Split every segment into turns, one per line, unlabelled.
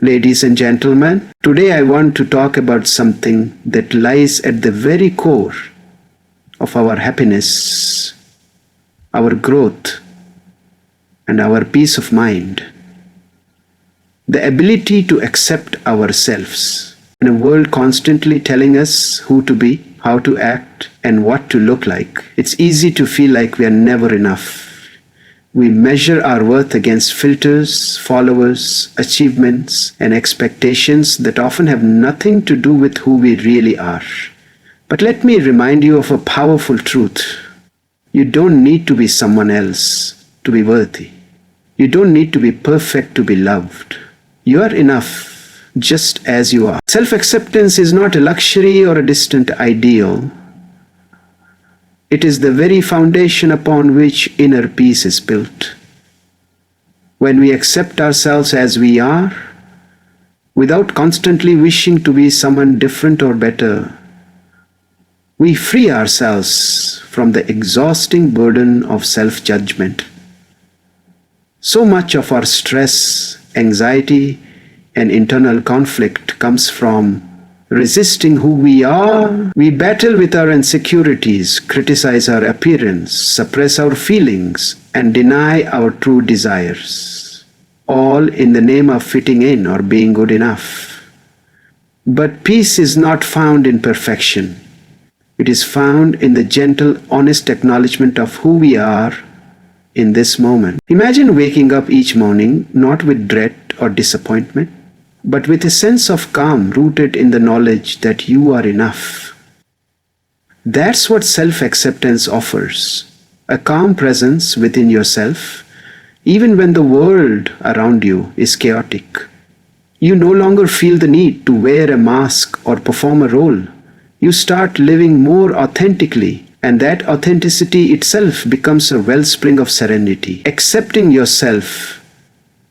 Ladies and gentlemen, today I want to talk about something that lies at the very core of our happiness, our growth, and our peace of mind. The ability to accept ourselves. In a world constantly telling us who to be, how to act, and what to look like, it's easy to feel like we are never enough. We measure our worth against filters, followers, achievements, and expectations that often have nothing to do with who we really are. But let me remind you of a powerful truth. You don't need to be someone else to be worthy. You don't need to be perfect to be loved. You are enough just as you are. Self-acceptance is not a luxury or a distant ideal. It is the very foundation upon which inner peace is built. When we accept ourselves as we are, without constantly wishing to be someone different or better, we free ourselves from the exhausting burden of self-judgment. So much of our stress, anxiety, and internal conflict comes from resisting who we are. We battle with our insecurities, criticize our appearance, suppress our feelings, and deny our true desires, all in the name of fitting in or being good enough. But peace is not found in perfection. It is found in the gentle, honest acknowledgement of who we are in this moment. Imagine waking up each morning not with dread or disappointment, but with a sense of calm rooted in the knowledge that you are enough. That's what self-acceptance offers, a calm presence within yourself, even when the world around you is chaotic. You no longer feel the need to wear a mask or perform a role. You start living more authentically, and that authenticity itself becomes a wellspring of serenity. Accepting yourself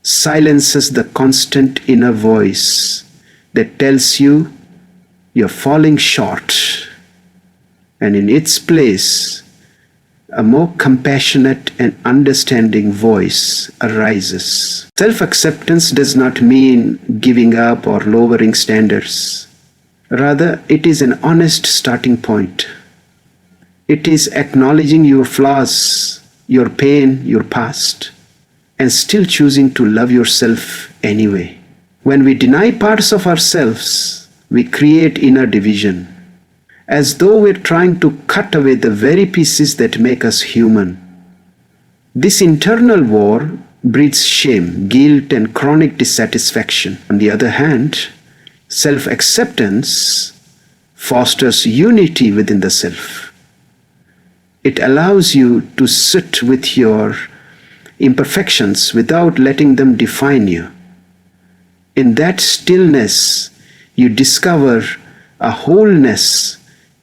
silences the constant inner voice that tells you you're falling short, and in its place, a more compassionate and understanding voice arises. Self-acceptance does not mean giving up or lowering standards. Rather, it is an honest starting point. It is acknowledging your flaws, your pain, your past, and still choosing to love yourself anyway. When we deny parts of ourselves, we create inner division, as though we're trying to cut away the very pieces that make us human. This internal war breeds shame, guilt, and chronic dissatisfaction. On the other hand, self-acceptance fosters unity within the self. It allows you to sit with your imperfections without letting them define you. In that stillness, you discover a wholeness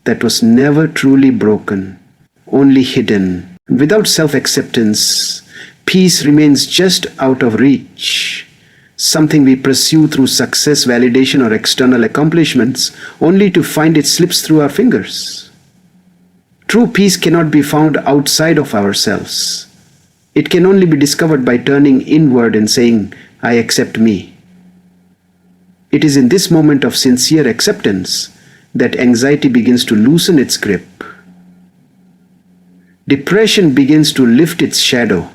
that was never truly broken, only hidden. Without self-acceptance, peace remains just out of reach, something we pursue through success, validation, or external accomplishments, only to find it slips through our fingers. True peace cannot be found outside of ourselves. It can only be discovered by turning inward and saying, I accept me. It is in this moment of sincere acceptance that anxiety begins to loosen its grip. Depression begins to lift its shadow,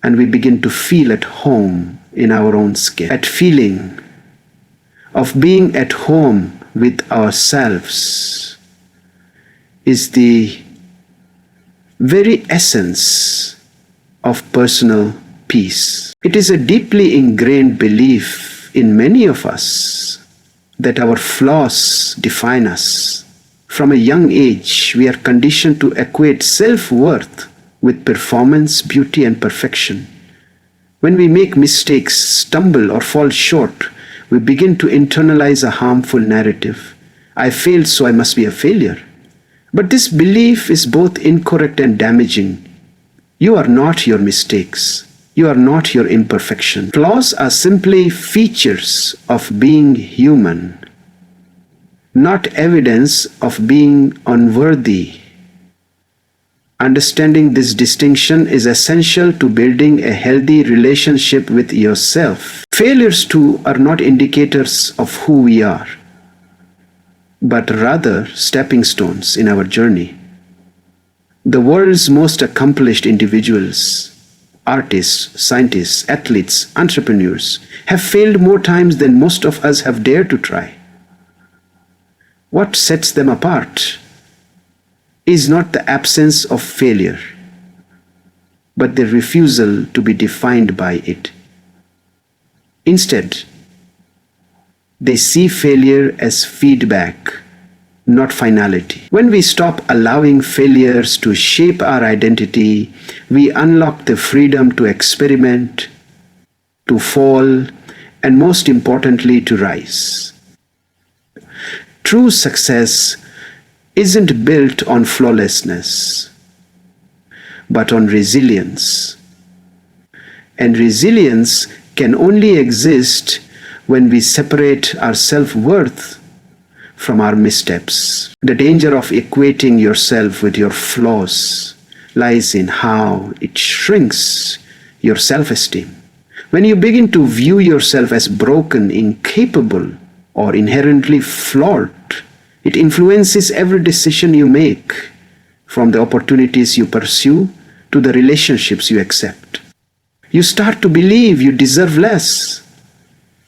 and we begin to feel at home in our own skin. That feeling of being at home with ourselves is the very essence of personal peace. It is a deeply ingrained belief in many of us that our flaws define us. From a young age, we are conditioned to equate self-worth with performance, beauty, and perfection. When we make mistakes, stumble, or fall short, we begin to internalize a harmful narrative. I failed, so I must be a failure. But this belief is both incorrect and damaging. You are not your mistakes. You are not your imperfection. Flaws are simply features of being human, not evidence of being unworthy. Understanding this distinction is essential to building a healthy relationship with yourself. Failures too are not indicators of who we are, but rather stepping stones in our journey. The world's most accomplished individuals, artists, scientists, athletes, entrepreneurs, have failed more times than most of us have dared to try. What sets them apart is not the absence of failure, but the refusal to be defined by it. Instead, they see failure as feedback, not finality. When we stop allowing failures to shape our identity, we unlock the freedom to experiment, to fall, and most importantly, to rise. True success isn't built on flawlessness, but on resilience. And resilience can only exist when we separate our self-worth from our missteps. The danger of equating yourself with your flaws lies in how it shrinks your self-esteem. When you begin to view yourself as broken, incapable, or inherently flawed, it influences every decision you make, from the opportunities you pursue to the relationships you accept. You start to believe you deserve less,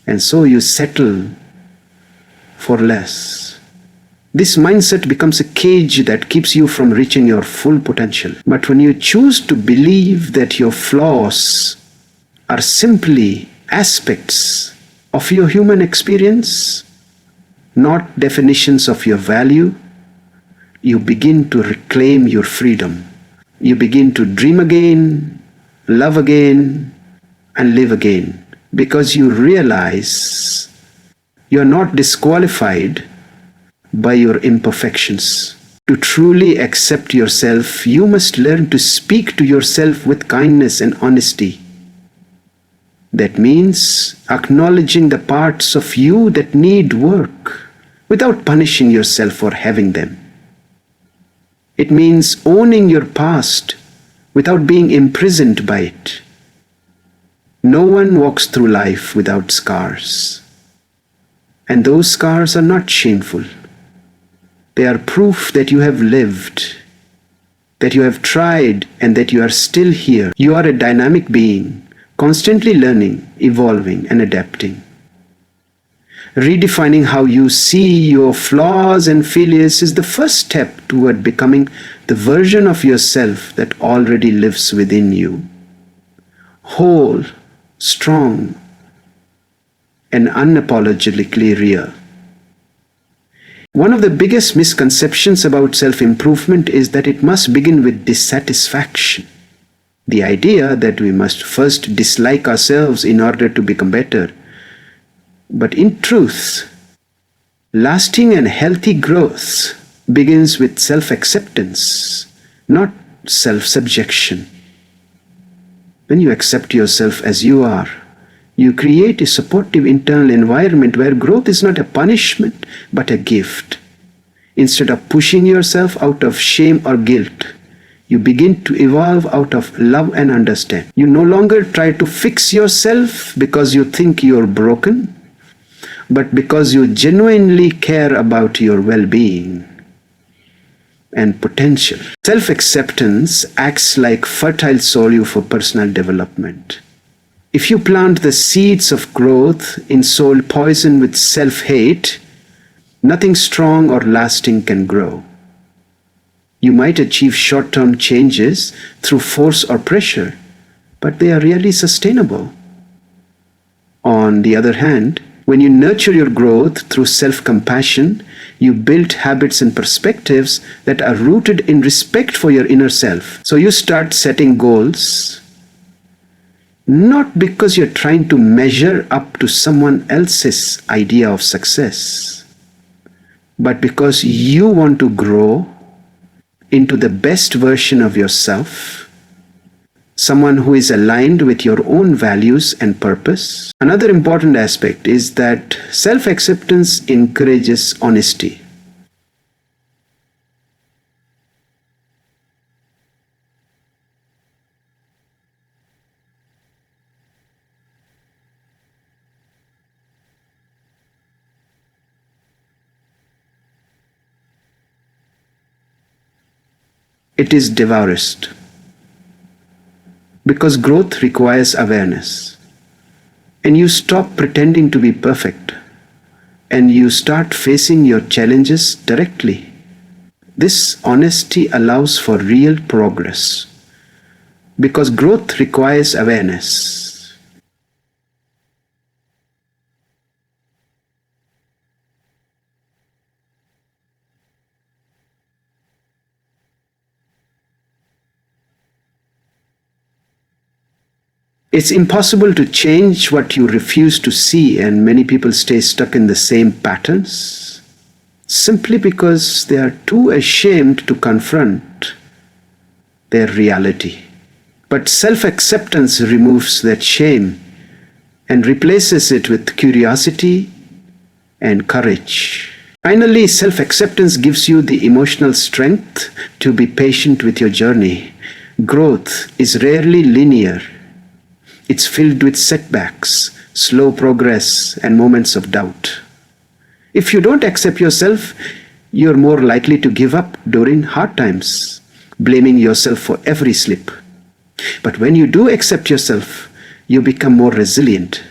and so you settle for less. This mindset becomes a cage that keeps you from reaching your full potential. But when you choose to believe that your flaws are simply aspects of your human experience, not definitions of your value, you begin to reclaim your freedom. You begin to dream again, love again, and live again, because you realize you are not disqualified by your imperfections. To truly accept yourself, you must learn to speak to yourself with kindness and honesty. That means acknowledging the parts of you that need work without punishing yourself for having them. It means owning your past without being imprisoned by it. No one walks through life without scars. And those scars are not shameful. They are proof that you have lived, that you have tried, and that you are still here. You are a dynamic being, constantly learning, evolving, and adapting. Redefining how you see your flaws and failures is the first step toward becoming the version of yourself that already lives within you. Whole, strong, and unapologetically real. One of the biggest misconceptions about self-improvement is that it must begin with dissatisfaction. The idea that we must first dislike ourselves in order to become better. But in truth, lasting and healthy growth begins with self-acceptance, not self-subjection. When you accept yourself as you are, you create a supportive internal environment where growth is not a punishment, but a gift. Instead of pushing yourself out of shame or guilt, you begin to evolve out of love and understanding. You no longer try to fix yourself because you think you're broken, but because you genuinely care about your well-being and potential. Self-acceptance acts like fertile soil for personal development. If you plant the seeds of growth in soil poisoned with self-hate, nothing strong or lasting can grow. You might achieve short-term changes through force or pressure, but they are rarely sustainable. On the other hand, when you nurture your growth through self-compassion, you build habits and perspectives that are rooted in respect for your inner self. So you start setting goals, not because you're trying to measure up to someone else's idea of success, but because you want to grow into the best version of yourself, someone who is aligned with your own values and purpose. Another important aspect is that self-acceptance encourages honesty. it is devourest. Because growth requires awareness. And you stop pretending to be perfect. And you start facing your challenges directly. This honesty allows for real progress. Because growth requires awareness. It's impossible to change what you refuse to see, and many people stay stuck in the same patterns simply because they are too ashamed to confront their reality. But self-acceptance removes that shame and replaces it with curiosity and courage. Finally, self-acceptance gives you the emotional strength to be patient with your journey. Growth is rarely linear. It's filled with setbacks, slow progress, and moments of doubt. If you don't accept yourself, you're more likely to give up during hard times, blaming yourself for every slip. But when you do accept yourself, you become more resilient.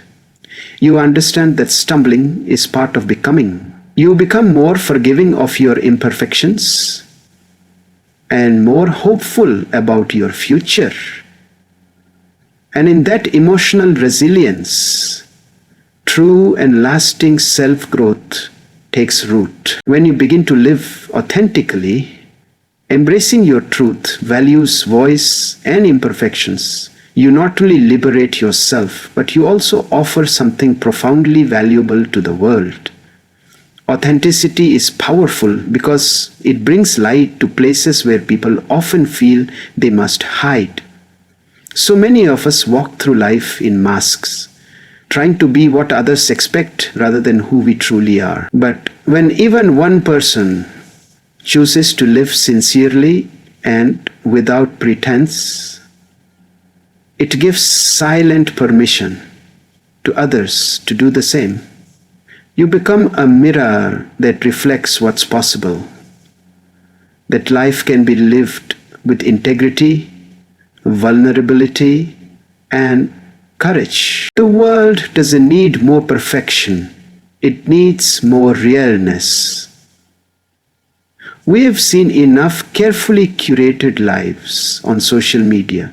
You understand that stumbling is part of becoming. You become more forgiving of your imperfections and more hopeful about your future. And in that emotional resilience, true and lasting self-growth takes root. When you begin to live authentically, embracing your truth, values, voice, and imperfections, you not only liberate yourself, but you also offer something profoundly valuable to the world. Authenticity is powerful because it brings light to places where people often feel they must hide. So many of us walk through life in masks, trying to be what others expect rather than who we truly are. But when even one person chooses to live sincerely and without pretense, it gives silent permission to others to do the same. You become a mirror that reflects what's possible, that life can be lived with integrity, vulnerability, and courage. The world doesn't need more perfection. It needs more realness. We have seen enough carefully curated lives on social media,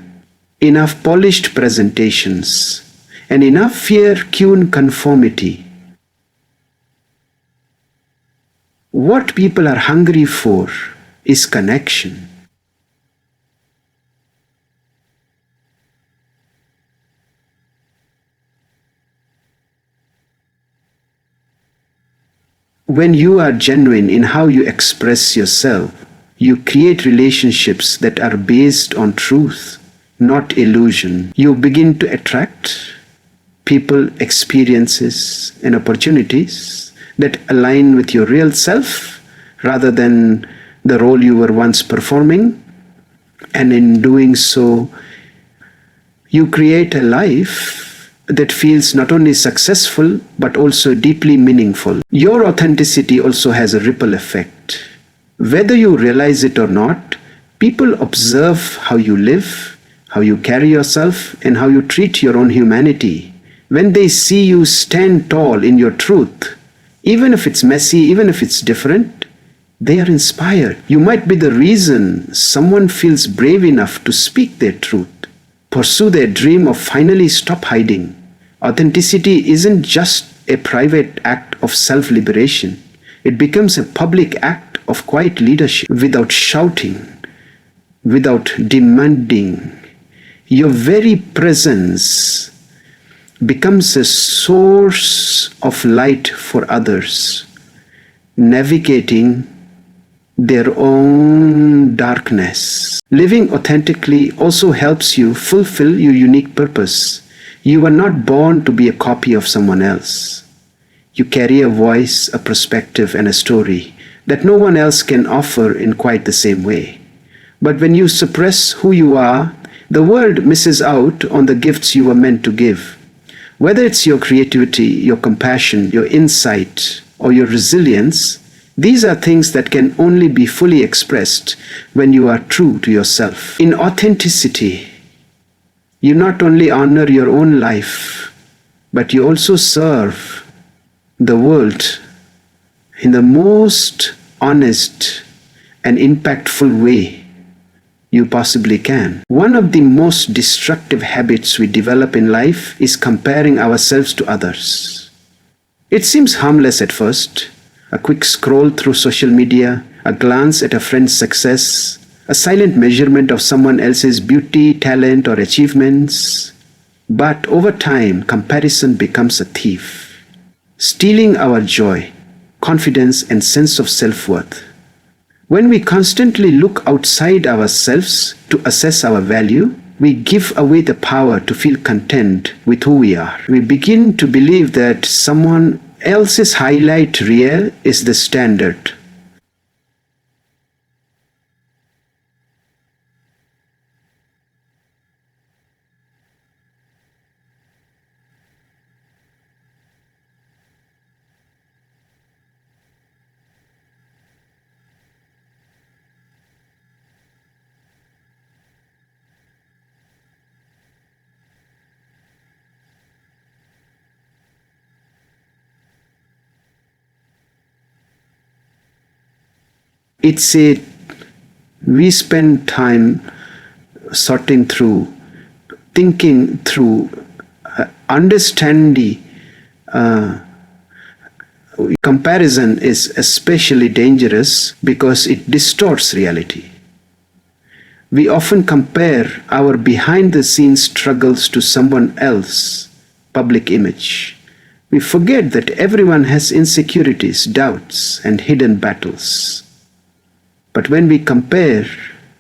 enough polished presentations, and enough fear-cued conformity. What people are hungry for is connection. When you are genuine in how you express yourself, you create relationships that are based on truth, not illusion. You begin to attract people, experiences, and opportunities that align with your real self rather than the role you were once performing. And in doing so, you create a life that feels not only successful but also deeply meaningful. Your authenticity also has a ripple effect. Whether you realize it or not, people observe how you live, how you carry yourself, and how you treat your own humanity. When they see you stand tall in your truth, even if it's messy, even if it's different, they are inspired. You might be the reason someone feels brave enough to speak their truth, pursue their dream, or finally stop hiding. Authenticity isn't just a private act of self-liberation. It becomes a public act of quiet leadership. Without shouting, without demanding, your very presence becomes a source of light for others, navigating their own darkness. Living authentically also helps you fulfill your unique purpose. You are not born to be a copy of someone else. You carry a voice, a perspective, and a story that no one else can offer in quite the same way. But when you suppress who you are, the world misses out on the gifts you were meant to give. Whether it's your creativity, your compassion, your insight, or your resilience, These are things that can only be fully expressed when you are true to yourself. In authenticity, you not only honor your own life, but you also serve the world in the most honest and impactful way you possibly can. One of the most destructive habits we develop in life is comparing ourselves to others. It seems harmless at first. A quick scroll through social media, a glance at a friend's success, a silent measurement of someone else's beauty, talent, or achievements. But over time, comparison becomes a thief, stealing our joy, confidence, and sense of self-worth. When we constantly look outside ourselves to assess our value, we give away the power to feel content with who we are. We begin to believe that someone else's highlight reel is the standard. We spend time sorting through, thinking through, understanding. Comparison is especially dangerous because it distorts reality. We often compare our behind-the-scenes struggles to someone else's public image. We forget that everyone has insecurities, doubts, and hidden battles. But when we compare,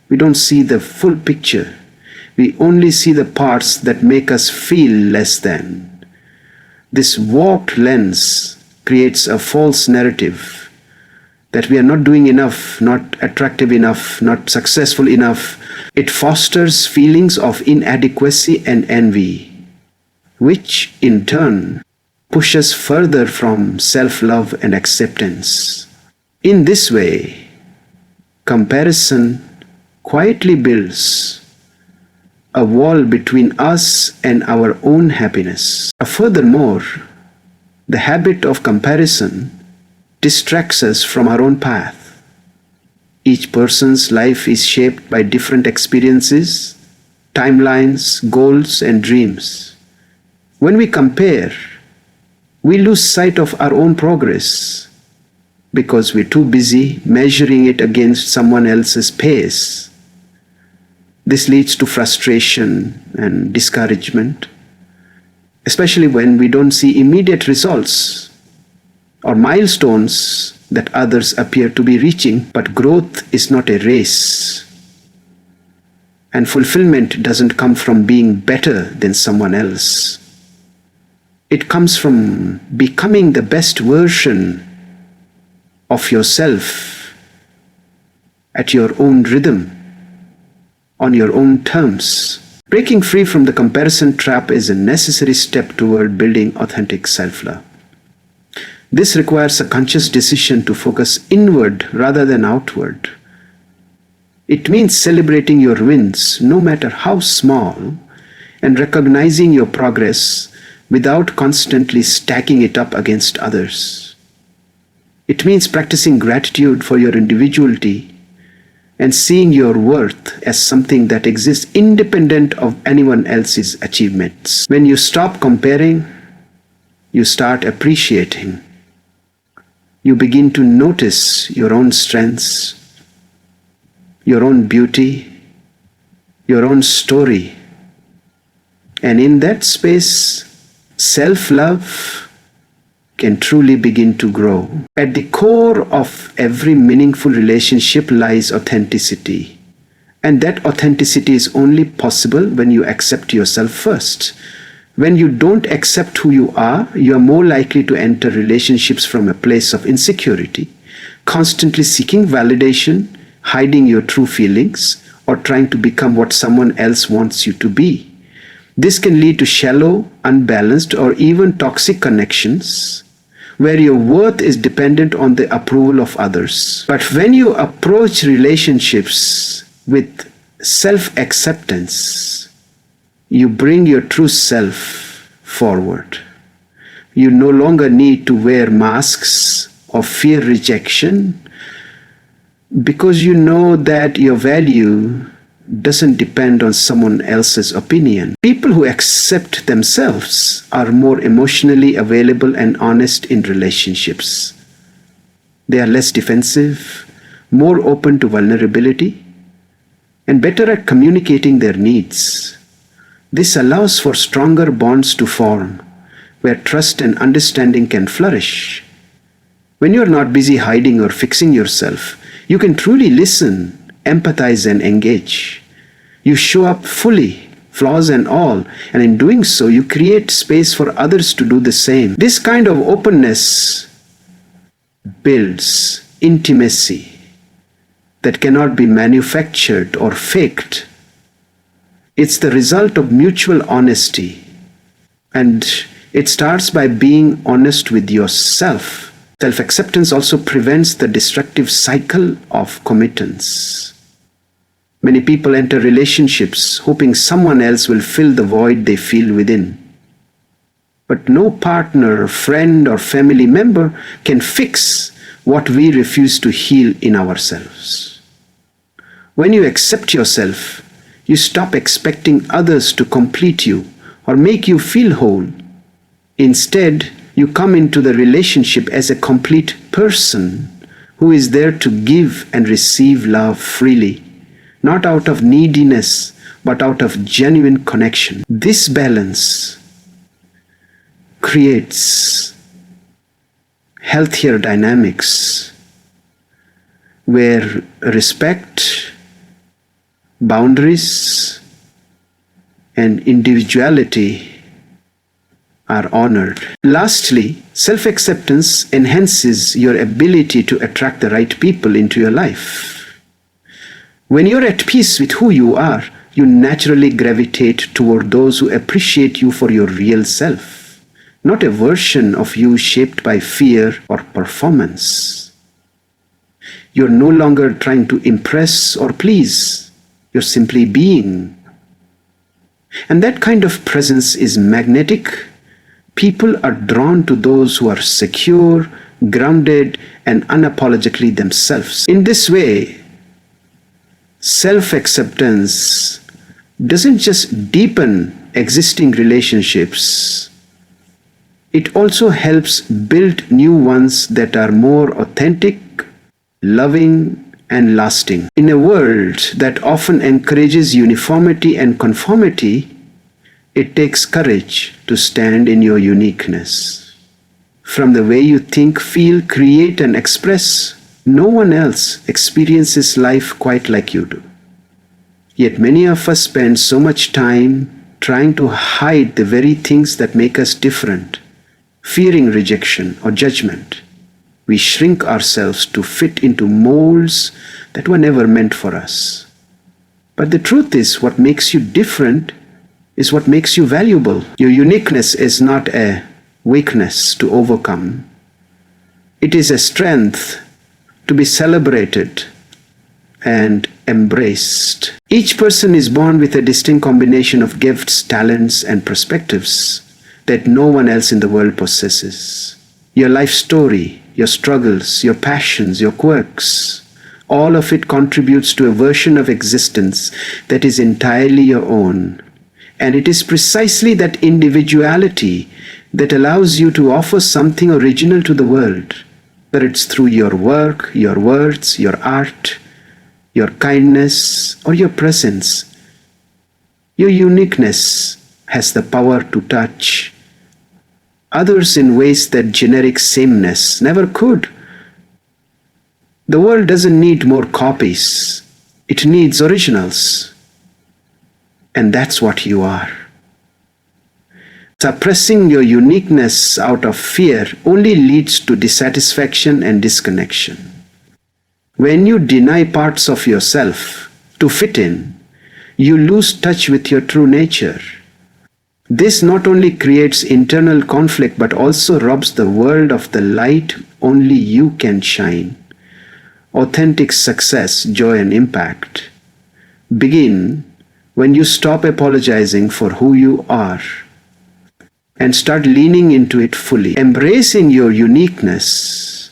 we don't see the full picture. We only see the parts that make us feel less than. This warped lens creates a false narrative that we are not doing enough, not attractive enough, not successful enough. It fosters feelings of inadequacy and envy, which in turn pushes further from self-love and acceptance. In this way, comparison quietly builds a wall between us and our own happiness. Furthermore, the habit of comparison distracts us from our own path. Each person's life is shaped by different experiences, timelines, goals, and dreams. When we compare, we lose sight of our own progress because we're too busy measuring it against someone else's pace. This leads to frustration and discouragement, especially when we don't see immediate results or milestones that others appear to be reaching. But growth is not a race, and fulfillment doesn't come from being better than someone else. It comes from becoming the best version of yourself at your own rhythm, on your own terms. Breaking free from the comparison trap is a necessary step toward building authentic self-love. This requires a conscious decision to focus inward rather than outward. It means celebrating your wins, no matter how small, and recognizing your progress without constantly stacking it up against others. It means practicing gratitude for your individuality and seeing your worth as something that exists independent of anyone else's achievements. When you stop comparing, you start appreciating. You begin to notice your own strengths, your own beauty, your own story. And in that space, self-love can truly begin to grow. At the core of every meaningful relationship lies authenticity. And that authenticity is only possible when you accept yourself first. When you don't accept who you are more likely to enter relationships from a place of insecurity, constantly seeking validation, hiding your true feelings, or trying to become what someone else wants you to be. This can lead to shallow, unbalanced, or even toxic connections, where your worth is dependent on the approval of others. But when you approach relationships with self-acceptance, you bring your true self forward. You no longer need to wear masks of fear rejection, because you know that your value doesn't depend on someone else's opinion. People who accept themselves are more emotionally available and honest in relationships. They are less defensive, more open to vulnerability, and better at communicating their needs. This allows for stronger bonds to form, where trust and understanding can flourish. When you are not busy hiding or fixing yourself, you can truly listen, empathize, and engage. You show up fully, flaws and all, and in doing so, you create space for others to do the same. This kind of openness builds intimacy that cannot be manufactured or faked. It's the result of mutual honesty, and it starts by being honest with yourself. Self-acceptance also prevents the destructive cycle of committance. Many people enter relationships hoping someone else will fill the void they feel within. But no partner, friend, or family member can fix what we refuse to heal in ourselves. When you accept yourself, you stop expecting others to complete you or make you feel whole. Instead, you come into the relationship as a complete person who is there to give and receive love freely, not out of neediness, but out of genuine connection. This balance creates healthier dynamics where respect, boundaries, and individuality are honored. Lastly, self-acceptance enhances your ability to attract the right people into your life. When you're at peace with who you are, you naturally gravitate toward those who appreciate you for your real self, not a version of you shaped by fear or performance. You're no longer trying to impress or please. You're simply being. And that kind of presence is magnetic. People are drawn to those who are secure, grounded, and unapologetically themselves. In this way, self-acceptance doesn't just deepen existing relationships, it also helps build new ones that are more authentic, loving, and lasting. In a world that often encourages uniformity and conformity, it takes courage to stand in your uniqueness. From the way you think, feel, create, and express, no one else experiences life quite like you do. Yet many of us spend so much time trying to hide the very things that make us different, fearing rejection or judgment. We shrink ourselves to fit into molds that were never meant for us. But the truth is, what makes you different is what makes you valuable. Your uniqueness is not a weakness to overcome. It is a strength to be celebrated and embraced. Each person is born with a distinct combination of gifts, talents, and perspectives that no one else in the world possesses. Your life story, your struggles, your passions, your quirks, all of it contributes to a version of existence that is entirely your own. And it is precisely that individuality that allows you to offer something original to the world, whether it's through your work, your words, your art, your kindness, or your presence. Your uniqueness has the power to touch others in ways that generic sameness never could. The world doesn't need more copies. It needs originals. And that's what you are. Suppressing your uniqueness out of fear only leads to dissatisfaction and disconnection. When you deny parts of yourself to fit in, you lose touch with your true nature. This not only creates internal conflict but also robs the world of the light only you can shine. Authentic success, joy, and impact begin when you stop apologizing for who you are and start leaning into it fully. Embracing your uniqueness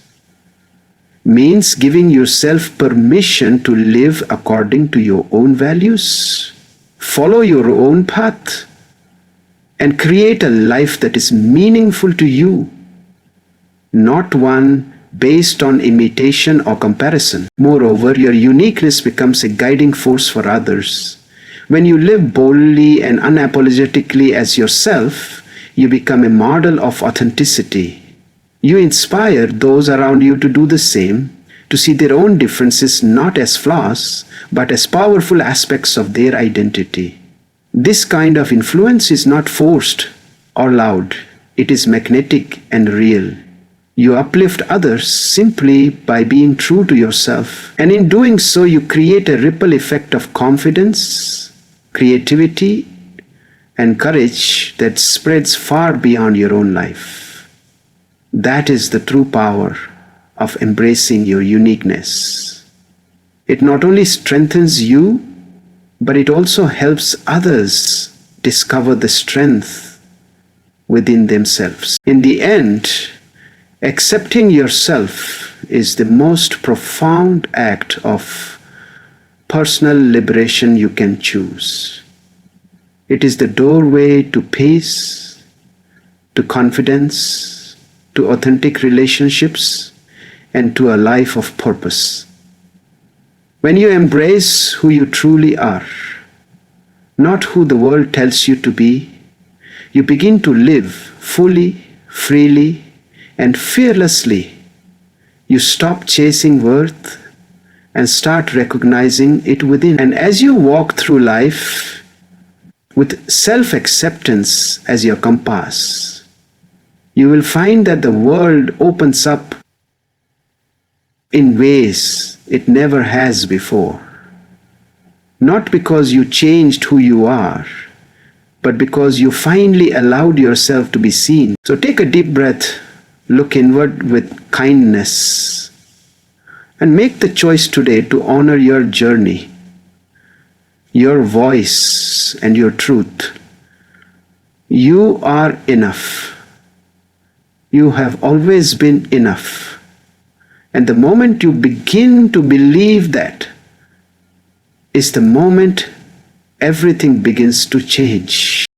means giving yourself permission to live according to your own values, follow your own path, and create a life that is meaningful to you, not one based on imitation or comparison. Moreover, your uniqueness becomes a guiding force for others. When you live boldly and unapologetically as yourself, you become a model of authenticity. You inspire those around you to do the same, to see their own differences not as flaws, but as powerful aspects of their identity. This kind of influence is not forced or loud. It is magnetic and real. You uplift others simply by being true to yourself. And in doing so, you create a ripple effect of confidence, creativity, and courage that spreads far beyond your own life. That is the true power of embracing your uniqueness. It not only strengthens you, but it also helps others discover the strength within themselves. In the end, accepting yourself is the most profound act of personal liberation you can choose. It is the doorway to peace, to confidence, to authentic relationships, and to a life of purpose. When you embrace who you truly are, not who the world tells you to be, you begin to live fully, freely, and fearlessly. You stop chasing worth and start recognizing it within. And as you walk through life with self-acceptance as your compass, you will find that the world opens up in ways it never has before. Not because you changed who you are, but because you finally allowed yourself to be seen. So take a deep breath, look inward with kindness, and make the choice today to honor your journey, your voice, and your truth. You are enough. You have always been enough. And the moment you begin to believe that is the moment everything begins to change.